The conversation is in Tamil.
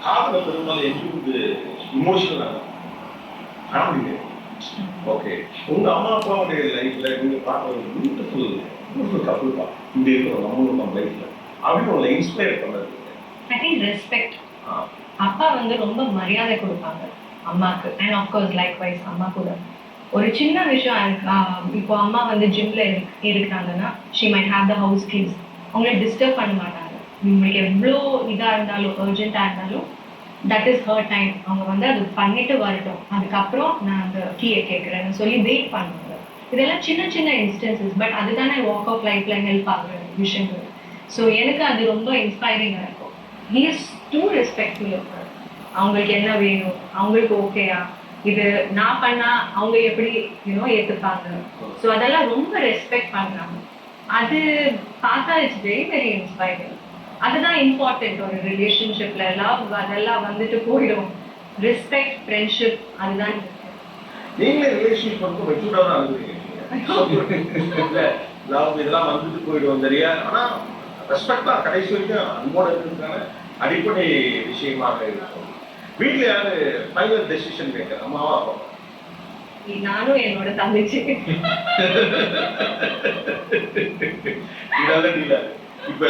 காதல பெரும்பாலும் எங்களுக்கு இமோஷனல் ஃபேமிலி. ஓகே, உங்க அம்மா அப்பாவுடைய லைஃப்ல நீங்க பார்க்க ஒரு பியூட்டிஃபுல் கப்புள் பா இந்த இருக்கிற நம்மளும் லைஃப்ல அப்படின்னு உங்களை இன்ஸ்பயர் பண்ணது. I think respect. அப்பா வந்து ரொம்ப மரியாதை கொடுப்பாங்க அம்மாக்கு, அண்ட் ஆஃப்கோர்ஸ் லைக் வைஸ் அம்மா கூட ஒரு சின்ன விஷயம். இப்போ அம்மா வந்து ஜிம்ல இருக்கிறாங்கன்னா she might have the house keys. அவங்களை டிஸ்டர்ப் பண்ண மாட்டாங்க. உங்களுக்கு எவ்வளோ இதாக இருந்தாலும் அர்ஜென்ட்டாக இருந்தாலும் தட் இஸ் ஹர் டைம். அவங்க வந்து அது பண்ணிட்டு வரட்டும், அதுக்கப்புறம் நான் அந்த கீயை கேட்குறேன்னு சொல்லி வெயிட் பண்ணுவாங்க. இதெல்லாம் சின்ன சின்ன இன்ஸ்டன்சஸ், பட் அதுதானே வாக் ஆஃப் லைஃப்ல ஹெல்ப் ஆகுற விஷயங்கள். ஸோ எனக்கு அது ரொம்ப இன்ஸ்பைரிங்காக இருக்கும். He is too respectful. அவங்களுக்கு என்ன வேணும், அவங்களுக்கு ஓகேயா, இது நான் பண்ணா அவங்க எப்படி ஏற்றுப்பாங்க. ஸோ அதெல்லாம் ரொம்ப ரெஸ்பெக்ட் பண்ணுறாங்க. அது பார்த்தா இட்ஸ் வெரி வெரி இன்ஸ்பைரிங். அதுதான் இம்பார்ட்டன்ட் ஒரு ரிலேஷன்ஷிப்ல. லவ் அதெல்லாம் வந்துட்டு போயிடும். ரெஸ்பெக்ட், ஃப்ரெண்ட்ஷிப் அதுதான். நீங்களே ரிலேஷன்ஷிப் வந்து மெச்சூர்டா தான் இருக்கிறீங்க. லவ் இதெல்லாம் வந்துட்டு போயிடும் தெரியா, ஆனா ரெஸ்பெக்ட் தான் கடைசி வரைக்கும் அன்போட இருக்கிறதுக்கான அடிப்படை விஷயமாக இருக்கும். வீட்டுல யாரு ஃபைனல் டெசிஷன் மேக்கர், அம்மாவா அப்பா? நானும் என்னோட தங்கச்சி. இப்ப